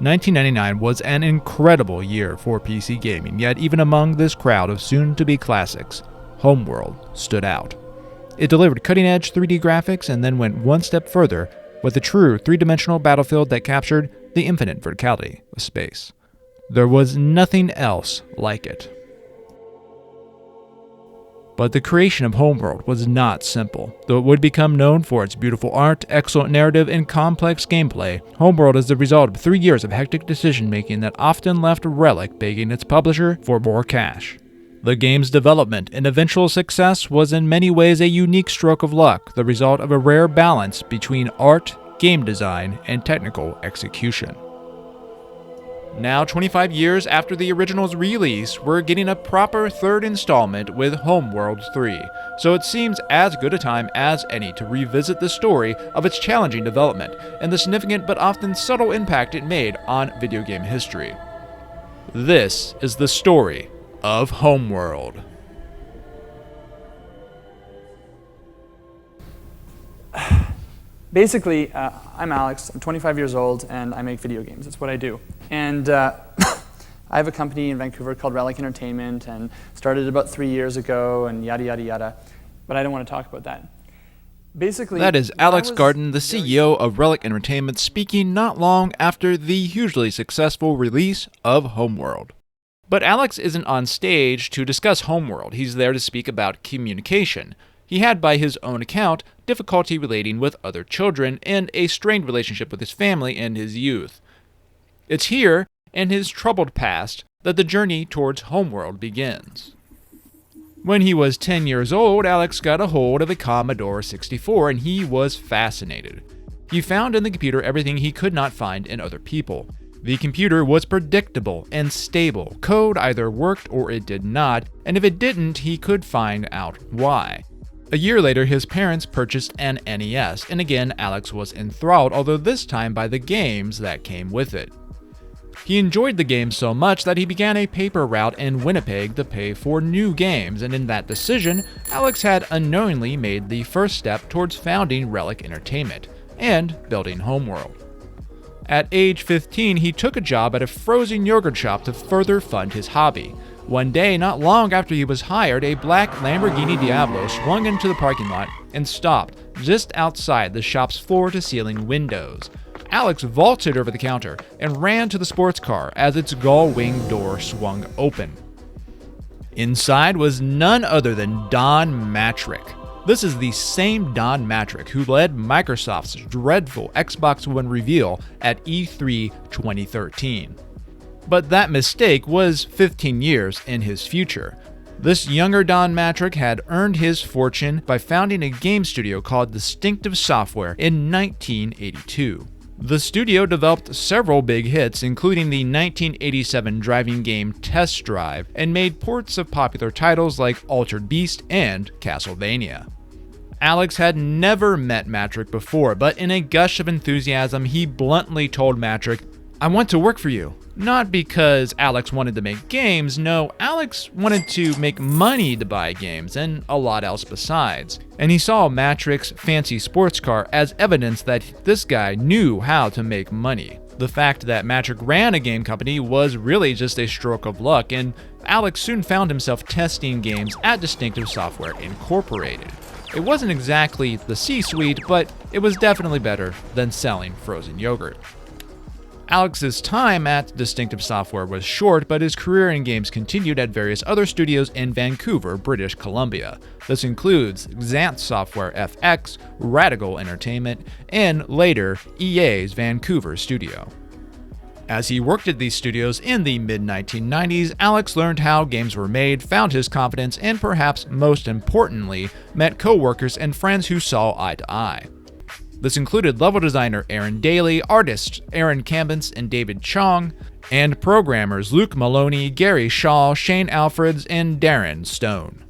1999 was an incredible year for PC gaming, yet even among this crowd of soon-to-be classics, Homeworld stood out. It delivered cutting-edge 3D graphics and then went one step further with a true three-dimensional battlefield that captured the infinite verticality of space. There was nothing else like it. But the creation of Homeworld was not simple. Though it would become known for its beautiful art, excellent narrative, and complex gameplay, Homeworld is the result of 3 years of hectic decision-making that often left Relic begging its publisher for more cash. The game's development and eventual success was in many ways a unique stroke of luck, the result of a rare balance between art, game design, and technical execution. Now, 25 years after the original's release, we're getting a proper third installment with Homeworld 3, so it seems as good a time as any to revisit the story of its challenging development and the significant but often subtle impact it made on video game history. This is the story of Homeworld. Basically, I'm Alex, I'm 25 years old, and I make video games. That's what I do. And I have a company in Vancouver called Relic Entertainment, and started about 3 years ago, and yada, yada, yada. But I don't want to talk about that. Basically, that is Alex Garden, the CEO of Relic Entertainment, speaking not long after the hugely successful release of Homeworld. But Alex isn't on stage to discuss Homeworld. He's there to speak about communication. He had, by his own account, difficulty relating with other children and a strained relationship with his family in his youth. It's here, in his troubled past, that the journey towards Homeworld begins. When he was 10 years old, Alex got a hold of a Commodore 64 and he was fascinated. He found in the computer everything he could not find in other people. The computer was predictable and stable. Code either worked or it did not, and if it didn't, he could find out why. A year later, his parents purchased an NES, and again, Alex was enthralled, although this time by the games that came with it. He enjoyed the game so much that he began a paper route in Winnipeg to pay for new games, and in that decision, Alex had unknowingly made the first step towards founding Relic Entertainment and building Homeworld. At age 15, he took a job at a frozen yogurt shop to further fund his hobby. One day, not long after he was hired, a black Lamborghini Diablo swung into the parking lot and stopped just outside the shop's floor-to-ceiling windows. Alex vaulted over the counter and ran to the sports car as its gull-wing door swung open. Inside was none other than Don Mattrick. This is the same Don Mattrick who led Microsoft's dreadful Xbox One reveal at E3 2013. But that mistake was 15 years in his future. This younger Don Mattrick had earned his fortune by founding a game studio called Distinctive Software in 1982. The studio developed several big hits, including the 1987 driving game Test Drive, and made ports of popular titles like Altered Beast and Castlevania. Alex had never met Mattrick before, but in a gush of enthusiasm, he bluntly told Mattrick, "I want to work for you." Not because Alex wanted to make games, no, Alex wanted to make money to buy games, and a lot else besides. And he saw Mattrick's fancy sports car as evidence that this guy knew how to make money. The fact that Mattrick ran a game company was really just a stroke of luck, and Alex soon found himself testing games at Distinctive Software Incorporated. It wasn't exactly the C-suite, but it was definitely better than selling frozen yogurt. Alex's time at Distinctive Software was short, but his career in games continued at various other studios in Vancouver, British Columbia. This includes Xanth Software FX, Radical Entertainment, and later EA's Vancouver studio. As he worked at these studios in the mid-1990s, Alex learned how games were made, found his confidence, and perhaps most importantly, met co-workers and friends who saw eye to eye. This included level designer Aaron Daly, artists Aaron Cambance and David Chong, and programmers Luke Maloney, Gary Shaw, Shane Alfreds, and Darren Stone.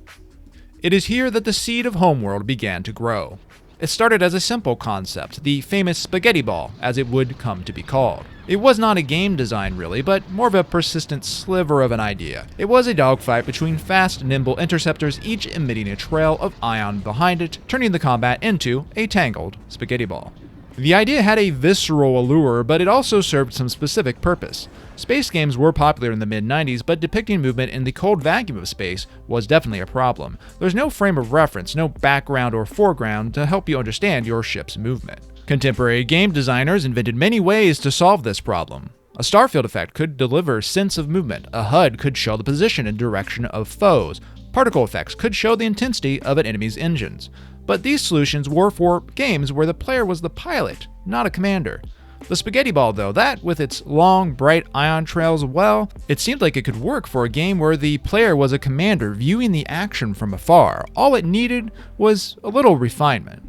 It is here that the seed of Homeworld began to grow. It started as a simple concept, the famous spaghetti ball, as it would come to be called. It was not a game design really, but more of a persistent sliver of an idea. It was a dogfight between fast, nimble interceptors, each emitting a trail of ion behind it, turning the combat into a tangled spaghetti ball. The idea had a visceral allure, but it also served some specific purpose. Space games were popular in the mid-90s, but depicting movement in the cold vacuum of space was definitely a problem. There's no frame of reference, no background or foreground to help you understand your ship's movement. Contemporary game designers invented many ways to solve this problem. A starfield effect could deliver sense of movement, a HUD could show the position and direction of foes, particle effects could show the intensity of an enemy's engines. But these solutions were for games where the player was the pilot, not a commander. The spaghetti ball, though, that with its long, bright ion trails, well, it seemed like it could work for a game where the player was a commander viewing the action from afar. All it needed was a little refinement.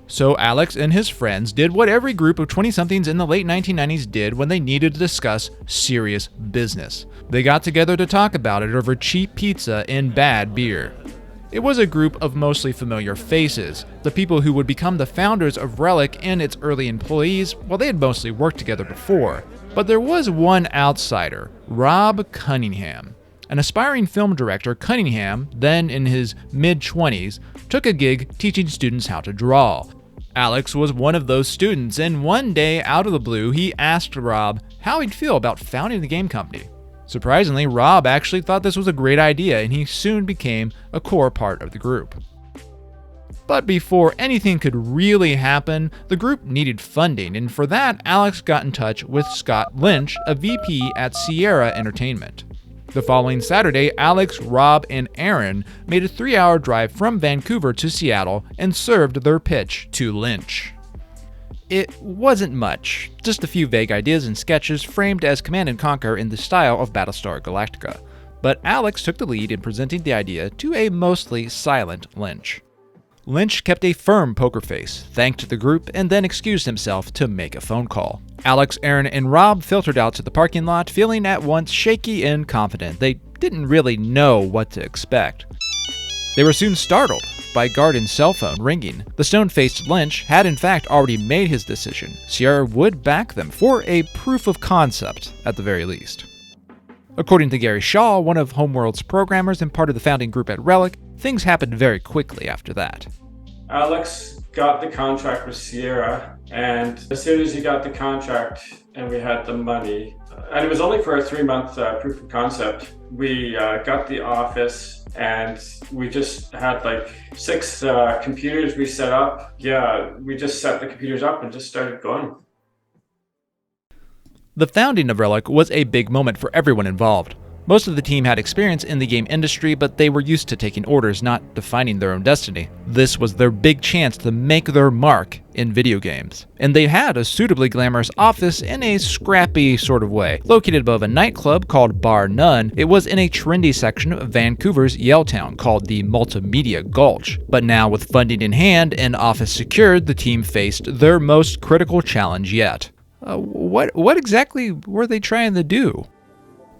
So Alex and his friends did what every group of 20-somethings in the late 1990s did when they needed to discuss serious business. They got together to talk about it over cheap pizza and bad beer. It was a group of mostly familiar faces. The people who would become the founders of Relic and its early employees, well, they had mostly worked together before. But there was one outsider, Rob Cunningham. An aspiring film director, Cunningham, then in his mid-20s, took a gig teaching students how to draw. Alex was one of those students, and one day, out of the blue, he asked Rob how he'd feel about founding the game company. Surprisingly, Rob actually thought this was a great idea, and he soon became a core part of the group. But before anything could really happen, the group needed funding, and for that, Alex got in touch with Scott Lynch, a VP at Sierra Entertainment. The following Saturday, Alex, Rob, and Aaron made a 3-hour drive from Vancouver to Seattle and served their pitch to Lynch. It wasn't much, just a few vague ideas and sketches framed as Command & Conquer in the style of Battlestar Galactica. But Alex took the lead in presenting the idea to a mostly silent Lynch. Lynch kept a firm poker face, thanked the group, and then excused himself to make a phone call. Alex, Aaron, and Rob filtered out to the parking lot, feeling at once shaky and confident. They didn't really know what to expect. They were soon startled by Garden's cell phone ringing. The stone-faced Lynch had in fact already made his decision. Sierra would back them for a proof of concept, at the very least. According to Gary Shaw, one of Homeworld's programmers and part of the founding group at Relic, things happened very quickly after that. Alex got the contract with Sierra, and as soon as he got the contract and we had the money, and it was only for a 3-month proof of concept, we got the office and we just had like 6 computers we set up. Yeah, we just set the computers up and just started going. The founding of Relic was a big moment for everyone involved. Most of the team had experience in the game industry, but they were used to taking orders, not defining their own destiny. This was their big chance to make their mark in video games. And they had a suitably glamorous office in a scrappy sort of way. Located above a nightclub called Bar None, it was in a trendy section of Vancouver's Yaletown called the Multimedia Gulch. But now with funding in hand and office secured, the team faced their most critical challenge yet. What exactly were they trying to do?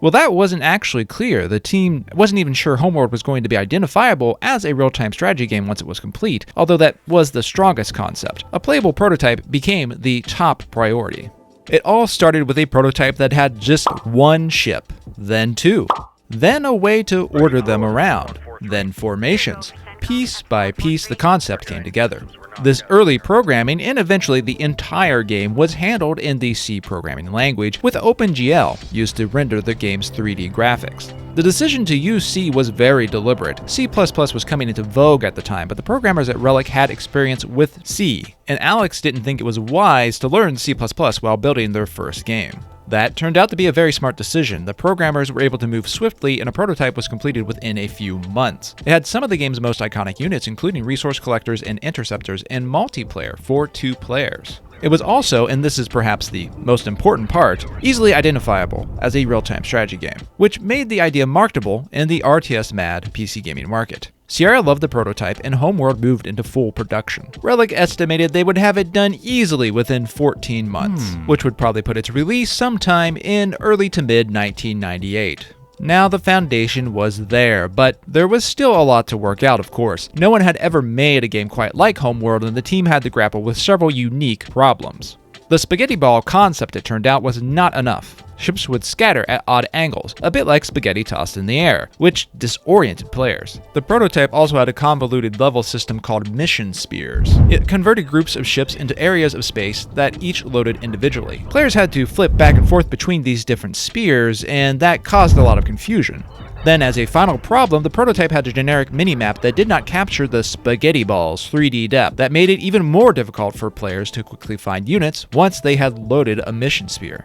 Well, that wasn't actually clear. The team wasn't even sure Homeworld was going to be identifiable as a real-time strategy game once it was complete, although that was the strongest concept. A playable prototype became the top priority. It all started with a prototype that had just one ship, then 2, then a way to order them around, then formations. Piece by piece, the concept came together. This early programming and eventually the entire game was handled in the C programming language, with OpenGL used to render the game's 3D graphics. The decision to use C was very deliberate. C++ was coming into vogue at the time, but the programmers at Relic had experience with C, and Alex didn't think it was wise to learn C++ while building their first game. That turned out to be a very smart decision. The programmers were able to move swiftly, and a prototype was completed within a few months. It had some of the game's most iconic units, including resource collectors and interceptors, and multiplayer for 2 players. It was also, and this is perhaps the most important part, easily identifiable as a real-time strategy game, which made the idea marketable in the RTS-mad PC gaming market. Sierra loved the prototype, and Homeworld moved into full production. Relic estimated they would have it done easily within 14 months, which would probably put its release sometime in early to mid-1998. Now the foundation was there, but there was still a lot to work out, of course. No one had ever made a game quite like Homeworld, and the team had to grapple with several unique problems. The spaghetti ball concept, it turned out, was not enough. Ships would scatter at odd angles, a bit like spaghetti tossed in the air, which disoriented players. The prototype also had a convoluted level system called mission spheres. It converted groups of ships into areas of space that each loaded individually. Players had to flip back and forth between these different spheres, and that caused a lot of confusion. Then, as a final problem, the prototype had a generic minimap that did not capture the spaghetti balls 3D depth that made it even more difficult for players to quickly find units once they had loaded a mission sphere.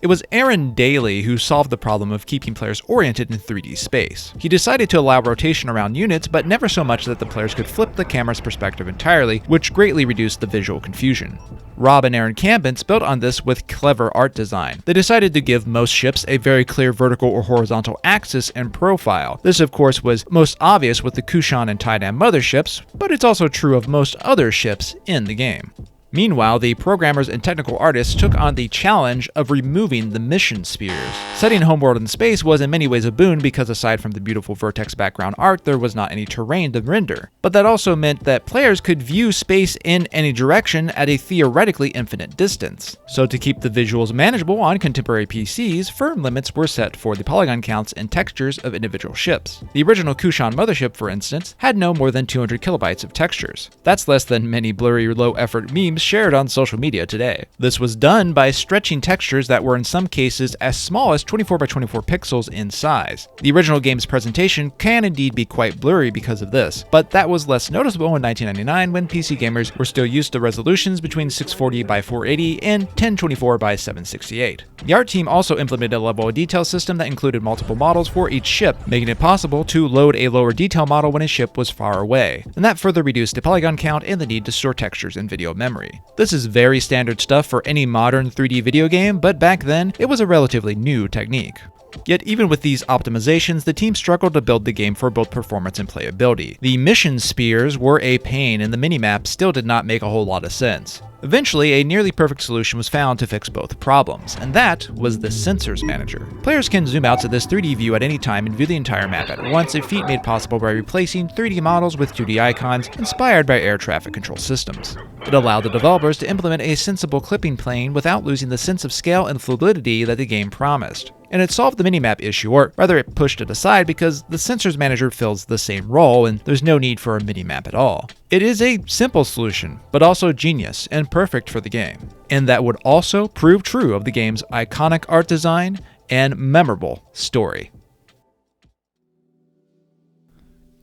It was Aaron Daly who solved the problem of keeping players oriented in 3D space. He decided to allow rotation around units, but never so much that the players could flip the camera's perspective entirely, which greatly reduced the visual confusion. Rob and Aaron Campbell built on this with clever art design. They decided to give most ships a very clear vertical or horizontal axis and profile. This, of course, was most obvious with the Kushan and Taidan motherships, but it's also true of most other ships in the game. Meanwhile, the programmers and technical artists took on the challenge of removing the mission spheres. Setting Homeworld in space was in many ways a boon because aside from the beautiful vertex background art, there was not any terrain to render. But that also meant that players could view space in any direction at a theoretically infinite distance. So to keep the visuals manageable on contemporary PCs, firm limits were set for the polygon counts and textures of individual ships. The original Kushan mothership, for instance, had no more than 200 kilobytes of textures. That's less than many blurry, low-effort memes shared on social media today. This was done by stretching textures that were in some cases as small as 24 by 24 pixels in size. The original game's presentation can indeed be quite blurry because of this, but that was less noticeable in 1999 when PC gamers were still used to resolutions between 640 by 480 and 1024 by 768. The art team also implemented a level of detail system that included multiple models for each ship, making it possible to load a lower detail model when a ship was far away, and that further reduced the polygon count and the need to store textures in video memory. This is very standard stuff for any modern 3D video game, but back then, it was a relatively new technique. Yet even with these optimizations, the team struggled to build the game for both performance and playability. The mission spheres were a pain and the minimap still did not make a whole lot of sense. Eventually, a nearly perfect solution was found to fix both problems, and that was the Sensors Manager. Players can zoom out to this 3D view at any time and view the entire map at once, a feat made possible by replacing 3D models with 2D icons inspired by air traffic control systems. It allowed the developers to implement a sensible clipping plane without losing the sense of scale and fluidity that the game promised. And it solved the minimap issue, or rather it pushed it aside because the Sensors Manager fills the same role and there's no need for a minimap at all. It is a simple solution, but also genius and perfect for the game. And that would also prove true of the game's iconic art design and memorable story.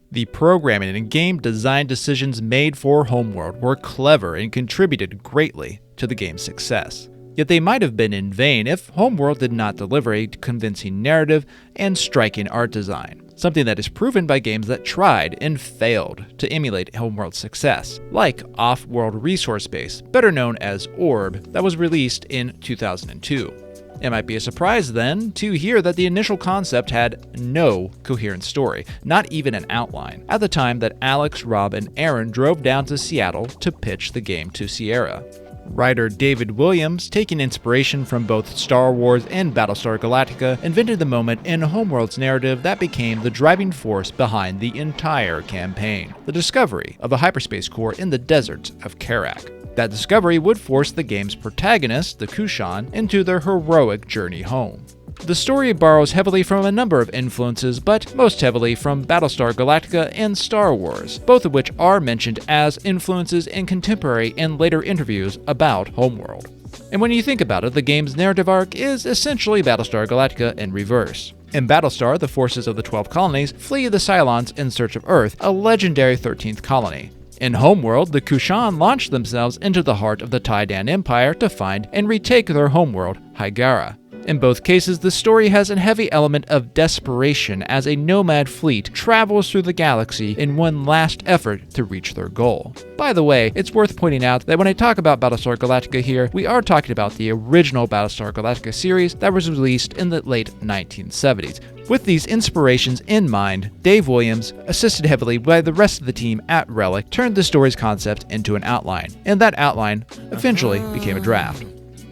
The programming and game design decisions made for Homeworld were clever and contributed greatly to the game's success. Yet they might have been in vain if Homeworld did not deliver a convincing narrative and striking art design, something that is proven by games that tried and failed to emulate Homeworld's success, like Off-World Resource Base, better known as Orb, that was released in 2002. It might be a surprise then to hear that the initial concept had no coherent story, not even an outline, at the time that Alex, Rob, and Aaron drove down to Seattle to pitch the game to Sierra. Writer David Williams, taking inspiration from both Star Wars and Battlestar Galactica, invented the moment in Homeworld's narrative that became the driving force behind the entire campaign, the discovery of a hyperspace core in the deserts of Karak. That discovery would force the game's protagonist, the Kushan, into their heroic journey home. The story borrows heavily from a number of influences, but most heavily from Battlestar Galactica and Star Wars, both of which are mentioned as influences in contemporary and later interviews about Homeworld. And when you think about it, the game's narrative arc is essentially Battlestar Galactica in reverse. In Battlestar, the forces of the 12 colonies flee the Cylons in search of Earth, a legendary 13th colony. In Homeworld, the Kushan launch themselves into the heart of the Taidan Empire to find and retake their homeworld, Hygara. In both cases, the story has a heavy element of desperation as a nomad fleet travels through the galaxy in one last effort to reach their goal. By the way, it's worth pointing out that when I talk about Battlestar Galactica here, we are talking about the original Battlestar Galactica series that was released in the late 1970s. With these inspirations in mind, Dave Williams, assisted heavily by the rest of the team at Relic, turned the story's concept into an outline, and that outline eventually became a draft.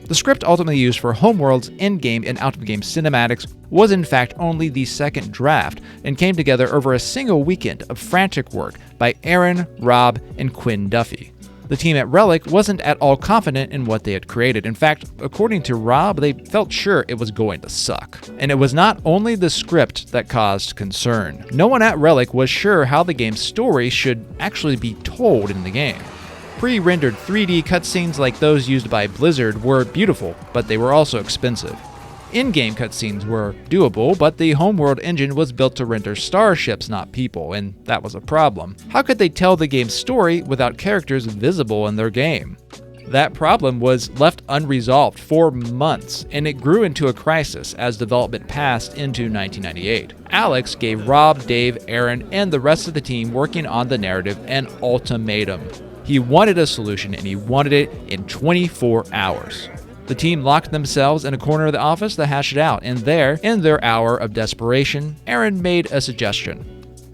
The script ultimately used for Homeworld's in-game and out-of-game cinematics was in fact only the second draft and came together over a single weekend of frantic work by Aaron, Rob, and Quinn Duffy. The team at Relic wasn't at all confident in what they had created. In fact, according to Rob, they felt sure it was going to suck. And it was not only the script that caused concern. No one at Relic was sure how the game's story should actually be told in the game. Pre-rendered 3D cutscenes like those used by Blizzard were beautiful, but they were also expensive. In-game cutscenes were doable, but the Homeworld engine was built to render starships, not people, and that was a problem. How could they tell the game's story without characters visible in their game? That problem was left unresolved for months, and it grew into a crisis as development passed into 1998. Alex gave Rob, Dave, Aaron, and the rest of the team working on the narrative an ultimatum. He wanted a solution, and he wanted it in 24 hours. The team locked themselves in a corner of the office to hash it out, and there, in their hour of desperation, Aaron made a suggestion.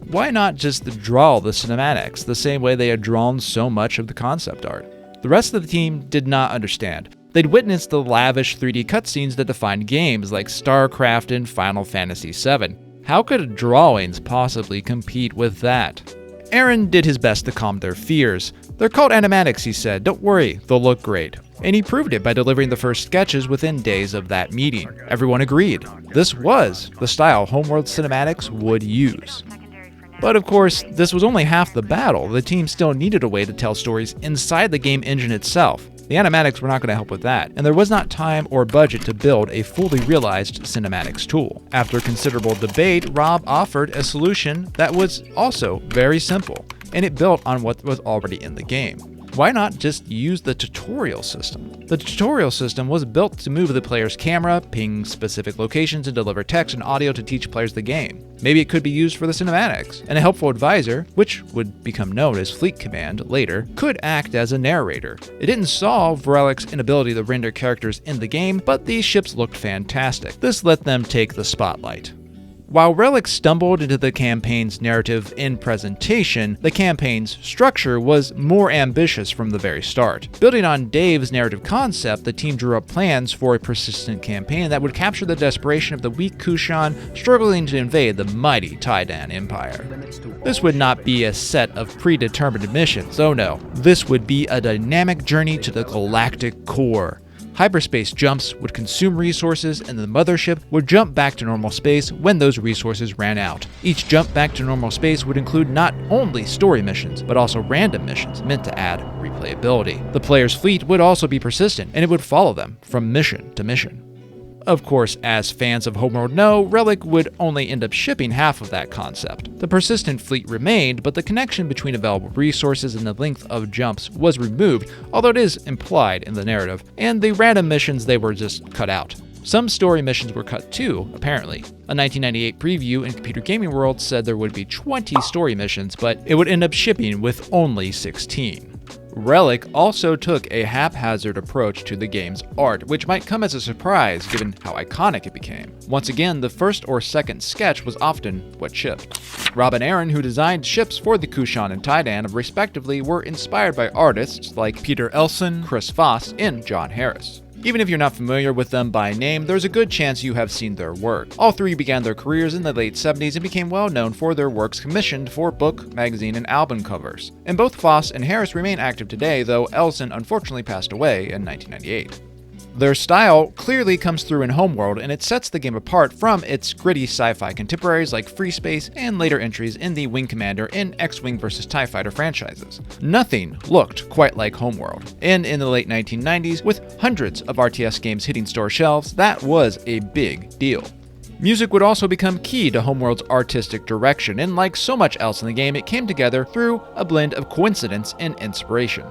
Why not just draw the cinematics the same way they had drawn so much of the concept art? The rest of the team did not understand. They'd witnessed the lavish 3D cutscenes that defined games like StarCraft and Final Fantasy VII. How could drawings possibly compete with that? Aaron did his best to calm their fears. They're called animatics, he said. Don't worry, they'll look great. And he proved it by delivering the first sketches within days of that meeting. Everyone agreed. This was the style Homeworld cinematics would use. But of course, this was only half the battle. The team still needed a way to tell stories inside the game engine itself. The animatics were not going to help with that, and there was not time or budget to build a fully realized cinematics tool. After considerable debate, Rob offered a solution that was also very simple, and it built on what was already in the game. Why not just use the tutorial system? The tutorial system was built to move the player's camera, ping specific locations, and deliver text and audio to teach players the game. Maybe it could be used for the cinematics, and a helpful advisor, which would become known as Fleet Command later, could act as a narrator. It didn't solve Relic's inability to render characters in the game, but these ships looked fantastic. This let them take the spotlight. While Relic stumbled into the campaign's narrative in presentation, the campaign's structure was more ambitious from the very start. Building on Dave's narrative concept, the team drew up plans for a persistent campaign that would capture the desperation of the weak Kushan struggling to invade the mighty Taidan Empire. This would not be a set of predetermined missions, oh no. This would be a dynamic journey to the galactic core. Hyperspace jumps would consume resources, and the mothership would jump back to normal space when those resources ran out. Each jump back to normal space would include not only story missions, but also random missions meant to add replayability. The player's fleet would also be persistent, and it would follow them from mission to mission. Of course, as fans of Homeworld know, Relic would only end up shipping half of that concept. The persistent fleet remained, but the connection between available resources and the length of jumps was removed, although it is implied in the narrative, and the random missions, they were just cut out. Some story missions were cut too, apparently. A 1998 preview in Computer Gaming World said there would be 20 story missions, but it would end up shipping with only 16. Relic also took a haphazard approach to the game's art, which might come as a surprise given how iconic it became. Once again, the first or second sketch was often what shipped. Rob and Aaron, who designed ships for the Kushan and Taidan respectively, were inspired by artists like Peter Elson, Chris Foss, and John Harris. Even if you're not familiar with them by name, there's a good chance you have seen their work. All three began their careers in the late 70s and became well known for their works commissioned for book, magazine, and album covers. And both Foss and Harris remain active today, though Elson unfortunately passed away in 1998. Their style clearly comes through in Homeworld, and it sets the game apart from its gritty sci-fi contemporaries like Free Space and later entries in the Wing Commander and X-Wing vs. TIE Fighter franchises. Nothing looked quite like Homeworld, and in the late 1990s, with hundreds of RTS games hitting store shelves, that was a big deal. Music would also become key to Homeworld's artistic direction, and like so much else in the game, it came together through a blend of coincidence and inspiration.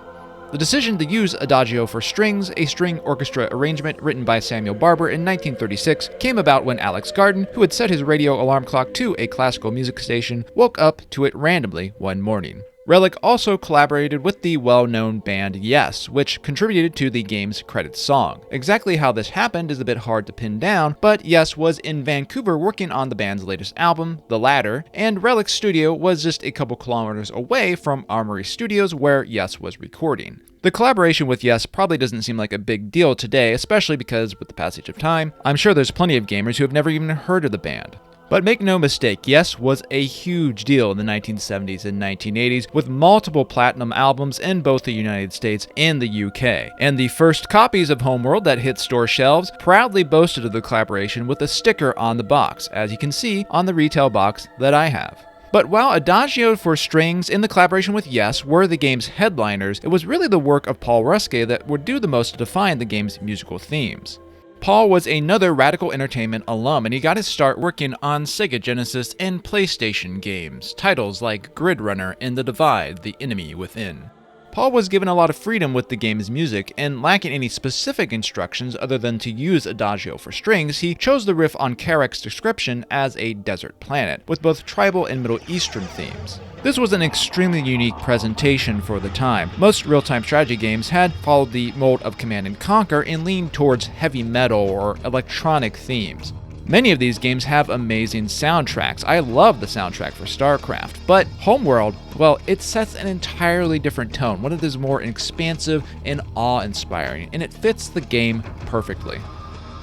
The decision to use Adagio for strings, a string orchestra arrangement written by Samuel Barber in 1936, came about when Alex Garden, who had set his radio alarm clock to a classical music station, woke up to it randomly one morning. Relic also collaborated with the well-known band Yes, which contributed to the game's credits song. Exactly how this happened is a bit hard to pin down, but Yes was in Vancouver working on the band's latest album, The Ladder, and Relic's studio was just a couple kilometers away from Armory Studios where Yes was recording. The collaboration with Yes probably doesn't seem like a big deal today, especially because, with the passage of time, I'm sure there's plenty of gamers who have never even heard of the band. But make no mistake, Yes was a huge deal in the 1970s and 1980s, with multiple platinum albums in both the United States and the UK. And the first copies of Homeworld that hit store shelves proudly boasted of the collaboration with a sticker on the box, as you can see on the retail box that I have. But while Adagio for strings in the collaboration with Yes were the game's headliners, it was really the work of Paul Ruskay that would do the most to define the game's musical themes. Paul was another Radical Entertainment alum, and he got his start working on Sega Genesis and PlayStation games, titles like Grid Runner and The Divide, The Enemy Within. Paul was given a lot of freedom with the game's music, and lacking any specific instructions other than to use Adagio for strings, he chose the riff on Karek's description as a desert planet, with both tribal and Middle Eastern themes. This was an extremely unique presentation for the time. Most real-time strategy games had followed the mold of Command & Conquer and leaned towards heavy metal or electronic themes. Many of these games have amazing soundtracks. I love the soundtrack for StarCraft, but Homeworld, well, it sets an entirely different tone, one that is more expansive and awe-inspiring, and it fits the game perfectly.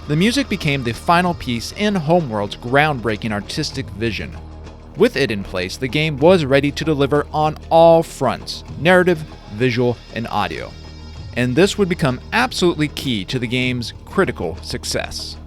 The music became the final piece in Homeworld's groundbreaking artistic vision. With it in place, the game was ready to deliver on all fronts: narrative, visual, and audio. And this would become absolutely key to the game's critical success.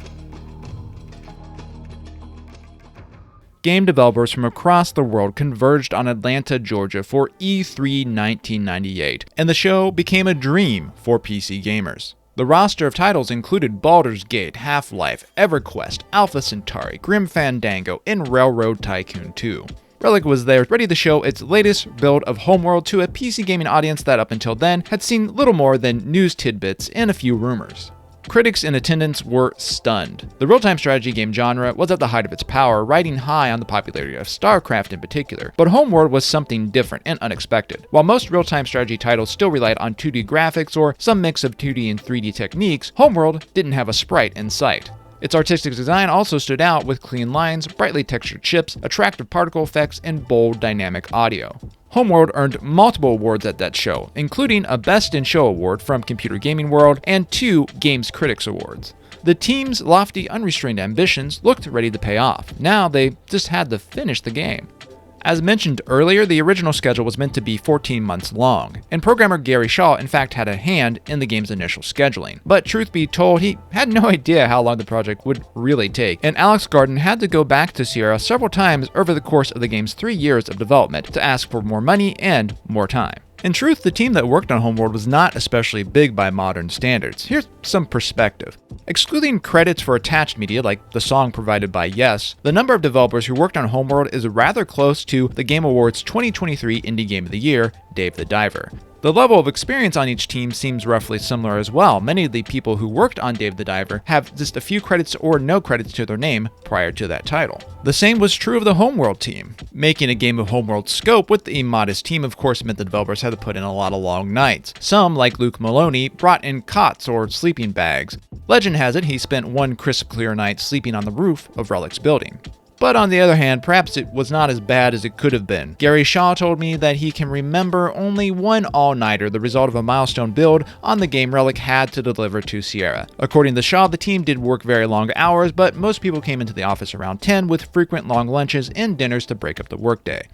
Game developers from across the world converged on Atlanta, Georgia for E3 1998, and the show became a dream for PC gamers. The roster of titles included Baldur's Gate, Half-Life, EverQuest, Alpha Centauri, Grim Fandango, and Railroad Tycoon 2. Relic was there, ready to show its latest build of Homeworld to a PC gaming audience that up until then had seen little more than news tidbits and a few rumors. Critics in attendance were stunned. The real-time strategy game genre was at the height of its power, riding high on the popularity of StarCraft in particular, but Homeworld was something different and unexpected. While most real-time strategy titles still relied on 2D graphics or some mix of 2D and 3D techniques, Homeworld didn't have a sprite in sight. Its artistic design also stood out with clean lines, brightly textured ships, attractive particle effects, and bold dynamic audio. Homeworld earned multiple awards at that show, including a Best in Show award from Computer Gaming World and 2 Games Critics Awards. The team's lofty, unrestrained ambitions looked ready to pay off. Now they just had to finish the game. As mentioned earlier, the original schedule was meant to be 14 months long, and programmer Gary Shaw in fact had a hand in the game's initial scheduling. But truth be told, he had no idea how long the project would really take, and Alex Garden had to go back to Sierra several times over the course of the game's 3 years of development to ask for more money and more time. In truth, the team that worked on Homeworld was not especially big by modern standards. Here's some perspective. Excluding credits for attached media like the song provided by Yes, the number of developers who worked on Homeworld is rather close to the Game Awards 2023 Indie Game of the Year, Dave the Diver. The level of experience on each team seems roughly similar as well. Many of the people who worked on Dave the Diver have just a few credits or no credits to their name prior to that title. The same was true of the Homeworld team. Making a game of Homeworld scope with a modest team of course meant the developers had to put in a lot of long nights. Some, like Luke Maloney, brought in cots or sleeping bags. Legend has it he spent one crisp clear night sleeping on the roof of Relic's building. But on the other hand, perhaps it was not as bad as it could have been. Gary Shaw told me that he can remember only one all-nighter, the result of a milestone build on the game Relic had to deliver to Sierra. According to Shaw, the team did work very long hours, but most people came into the office around 10 with frequent long lunches and dinners to break up the workday.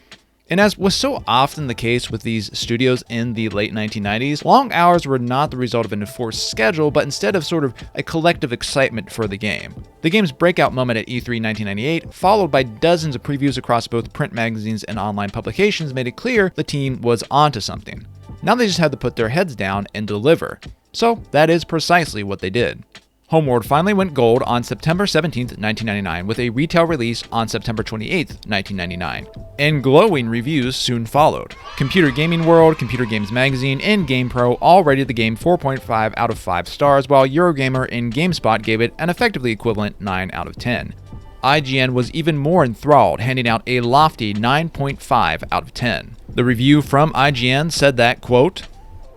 And as was so often the case with these studios in the late 1990s, long hours were not the result of an enforced schedule, but instead of sort of a collective excitement for the game. The game's breakout moment at E3 1998, followed by dozens of previews across both print magazines and online publications, made it clear the team was onto something. Now they just had to put their heads down and deliver. So that is precisely what they did. Homeworld finally went gold on September 17, 1999, with a retail release on September 28, 1999, and glowing reviews soon followed. Computer Gaming World, Computer Games Magazine, and GamePro all rated the game 4.5 out of 5 stars, while Eurogamer and GameSpot gave it an effectively equivalent 9 out of 10. IGN was even more enthralled, handing out a lofty 9.5 out of 10. The review from IGN said that, quote,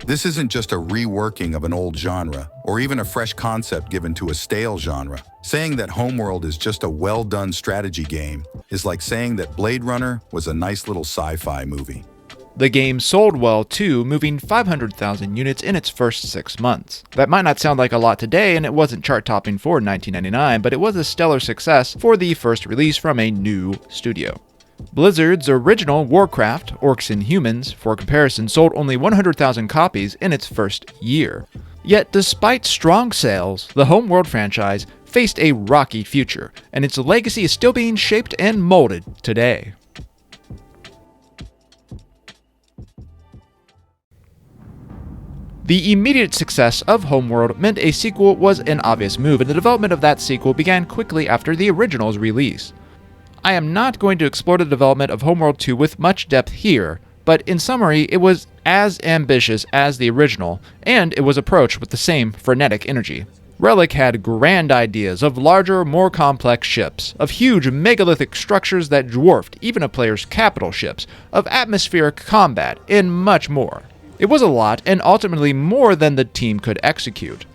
"This isn't just a reworking of an old genre, or even a fresh concept given to a stale genre. Saying that Homeworld is just a well-done strategy game is like saying that Blade Runner was a nice little sci-fi movie." The game sold well too, moving 500,000 units in its first 6 months. That might not sound like a lot today, and it wasn't chart-topping for 1999, but it was a stellar success for the first release from a new studio. Blizzard's original Warcraft, Orcs and Humans, for comparison, sold only 100,000 copies in its first year. Yet, despite strong sales, the Homeworld franchise faced a rocky future, and its legacy is still being shaped and molded today. The immediate success of Homeworld meant a sequel was an obvious move, and the development of that sequel began quickly after the original's release. I am not going to explore the development of Homeworld 2 with much depth here, but in summary, it was as ambitious as the original, and it was approached with the same frenetic energy. Relic had grand ideas of larger, more complex ships, of huge megalithic structures that dwarfed even a player's capital ships, of atmospheric combat, and much more. It was a lot, and ultimately more than the team could execute.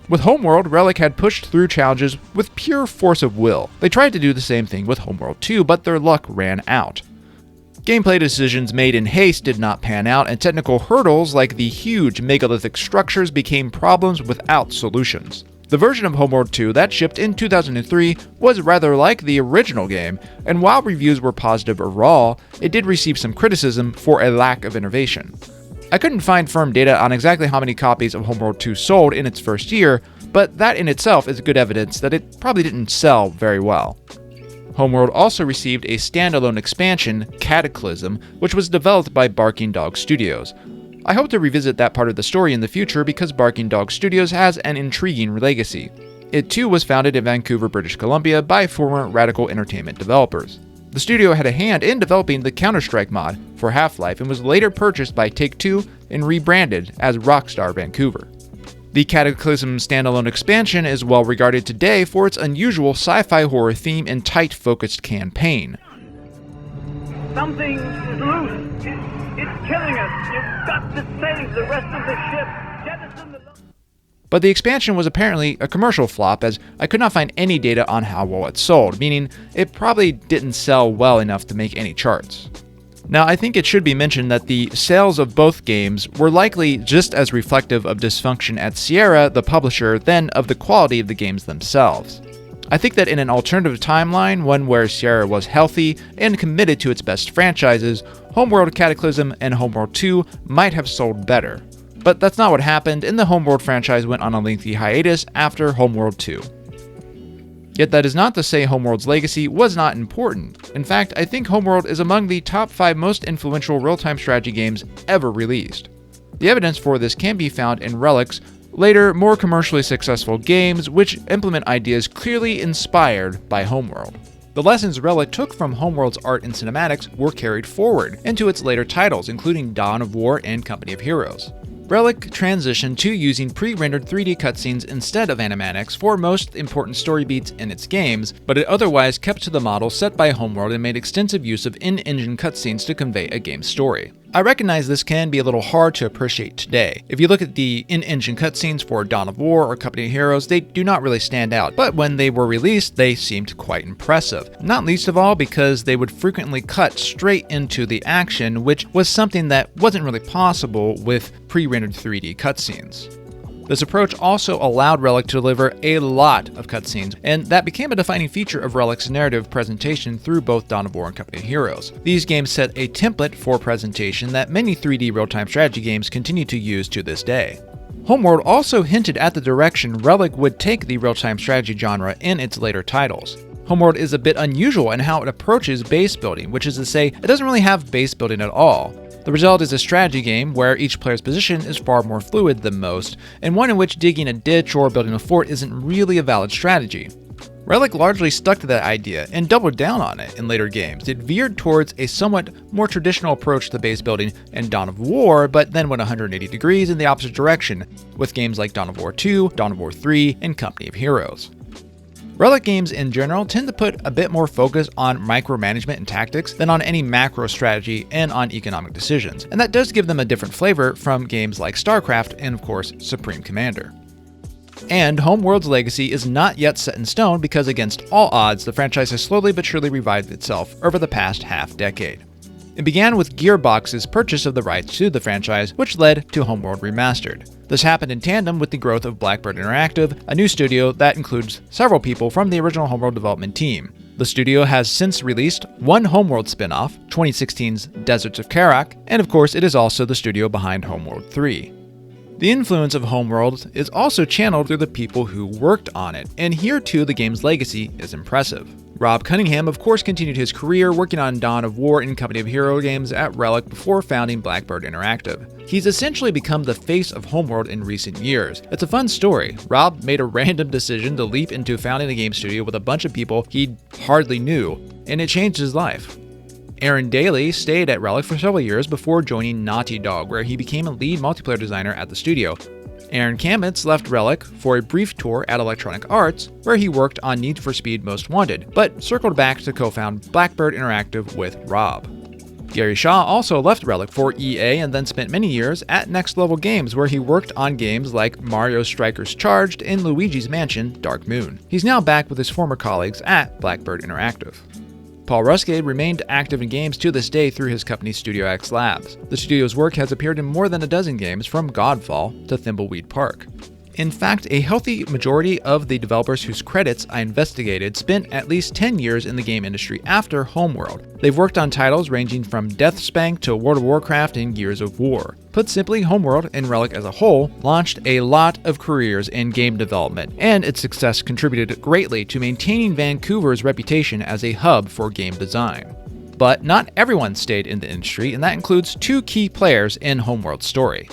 With Homeworld, Relic had pushed through challenges with pure force of will. They tried to do the same thing with Homeworld 2, but their luck ran out. Gameplay decisions made in haste did not pan out, and technical hurdles like the huge megalithic structures became problems without solutions. The version of Homeworld 2 that shipped in 2003 was rather like the original game, and while reviews were positive overall, it did receive some criticism for a lack of innovation. I couldn't find firm data on exactly how many copies of Homeworld 2 sold in its first year, but that in itself is good evidence that it probably didn't sell very well. Homeworld also received a standalone expansion, Cataclysm, which was developed by Barking Dog Studios. I hope to revisit that part of the story in the future because Barking Dog Studios has an intriguing legacy. It too was founded in Vancouver, British Columbia by former Relic Entertainment developers. The studio had a hand in developing the Counter-Strike mod for Half-Life and was later purchased by Take-Two and rebranded as Rockstar Vancouver. The Cataclysm standalone expansion is well regarded today for its unusual sci-fi horror theme and tight focused campaign. Something is loose. It's killing us. You've got to save the rest of the ship. Jettison the... But the expansion was apparently a commercial flop, as I could not find any data on how well it sold, meaning it probably didn't sell well enough to make any charts. Now, I think it should be mentioned that the sales of both games were likely just as reflective of dysfunction at Sierra, the publisher, than of the quality of the games themselves. I think that in an alternative timeline, one where Sierra was healthy and committed to its best franchises, Homeworld Cataclysm and Homeworld 2 might have sold better. But that's not what happened, and the Homeworld franchise went on a lengthy hiatus after Homeworld 2. Yet that is not to say Homeworld's legacy was not important. In fact, I think Homeworld is among the top 5 most influential real-time strategy games ever released. The evidence for this can be found in Relic's later, more commercially successful games, which implement ideas clearly inspired by Homeworld. The lessons Relic took from Homeworld's art and cinematics were carried forward into its later titles, including Dawn of War and Company of Heroes. Relic transitioned to using pre-rendered 3D cutscenes instead of animatics for most important story beats in its games, but it otherwise kept to the model set by Homeworld and made extensive use of in-engine cutscenes to convey a game's story. I recognize this can be a little hard to appreciate today. If you look at the in-engine cutscenes for Dawn of War or Company of Heroes, they do not really stand out, but when they were released, they seemed quite impressive. Not least of all because they would frequently cut straight into the action, which was something that wasn't really possible with pre-rendered 3D cutscenes. This approach also allowed Relic to deliver a lot of cutscenes, and that became a defining feature of Relic's narrative presentation through both Dawn of War and Company of Heroes. These games set a template for presentation that many 3D real-time strategy games continue to use to this day. Homeworld also hinted at the direction Relic would take the real-time strategy genre in its later titles. Homeworld is a bit unusual in how it approaches base building, which is to say, it doesn't really have base building at all. The result is a strategy game where each player's position is far more fluid than most, and one in which digging a ditch or building a fort isn't really a valid strategy. Relic largely stuck to that idea and doubled down on it in later games. It veered towards a somewhat more traditional approach to base building in Dawn of War, but then went 180 degrees in the opposite direction with games like Dawn of War 2, Dawn of War 3, and Company of Heroes. Relic games in general tend to put a bit more focus on micromanagement and tactics than on any macro strategy and on economic decisions, and that does give them a different flavor from games like StarCraft and of course Supreme Commander. And Homeworld's legacy is not yet set in stone because against all odds, the franchise has slowly but surely revived itself over the past half-decade. It began with Gearbox's purchase of the rights to the franchise, which led to Homeworld Remastered. This happened in tandem with the growth of Blackbird Interactive, a new studio that includes several people from the original Homeworld development team. The studio has since released one Homeworld spin-off, 2016's Deserts of Karak, and of course it is also the studio behind Homeworld 3. The influence of Homeworld is also channeled through the people who worked on it, and here too the game's legacy is impressive. Rob Cunningham, of course, continued his career working on Dawn of War and Company of Hero games at Relic before founding Blackbird Interactive. He's essentially become the face of Homeworld in recent years. It's a fun story. Rob made a random decision to leap into founding a game studio with a bunch of people he hardly knew, and it changed his life. Aaron Daly stayed at Relic for several years before joining Naughty Dog, where he became a lead multiplayer designer at the studio. Aaron Kamitz left Relic for a brief tour at Electronic Arts, where he worked on Need for Speed Most Wanted, but circled back to co-found Blackbird Interactive with Rob. Gary Shaw also left Relic for EA and then spent many years at Next Level Games, where he worked on games like Mario Strikers Charged and Luigi's Mansion Dark Moon. He's now back with his former colleagues at Blackbird Interactive. Paul Ruscade remained active in games to this day through his company Studio X Labs. The studio's work has appeared in more than a dozen games, from Godfall to Thimbleweed Park. In fact, a healthy majority of the developers whose credits I investigated spent at least 10 years in the game industry after Homeworld. They've worked on titles ranging from Deathspank to World of Warcraft and Gears of War. Put simply, Homeworld and Relic as a whole launched a lot of careers in game development, and its success contributed greatly to maintaining Vancouver's reputation as a hub for game design. But not everyone stayed in the industry, and that includes two key players in Homeworld's story.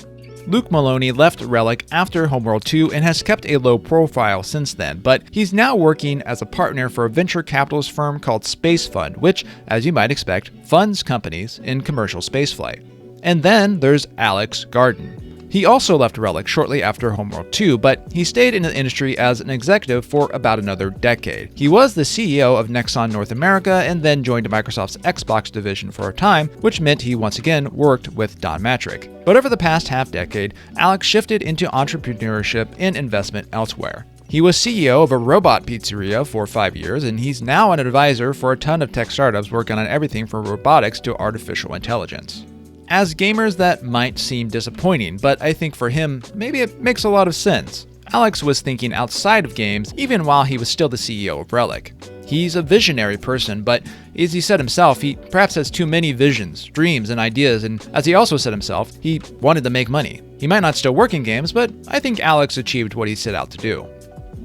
Luke Maloney left Relic after Homeworld 2 and has kept a low profile since then, but he's now working as a partner for a venture capitalist firm called Space Fund, which, as you might expect, funds companies in commercial spaceflight. And then there's Alex Garden. He also left Relic shortly after Homeworld 2, but he stayed in the industry as an executive for about another decade. He was the CEO of Nexon North America and then joined Microsoft's Xbox division for a time, which meant he once again worked with Don Mattrick. But over the past half-decade, Alex shifted into entrepreneurship and investment elsewhere. He was CEO of a robot pizzeria for 5 years, and he's now an advisor for a ton of tech startups working on everything from robotics to artificial intelligence. As gamers, that might seem disappointing, but I think for him, maybe it makes a lot of sense. Alex was thinking outside of games even while he was still the CEO of Relic. He's a visionary person, but as he said himself, he perhaps has too many visions, dreams, and ideas, and as he also said himself, he wanted to make money. He might not still work in games, but I think Alex achieved what he set out to do.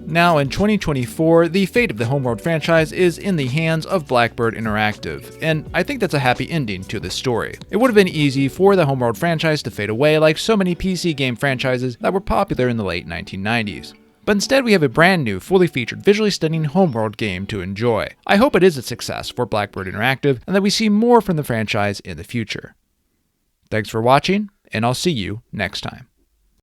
Now in 2024, the fate of the Homeworld franchise is in the hands of Blackbird Interactive, and I think that's a happy ending to this story. It would have been easy for the Homeworld franchise to fade away like so many PC game franchises that were popular in the late 1990s. But instead we have a brand new, fully featured, visually stunning Homeworld game to enjoy. I hope it is a success for Blackbird Interactive and that we see more from the franchise in the future. Thanks for watching, and I'll see you next time.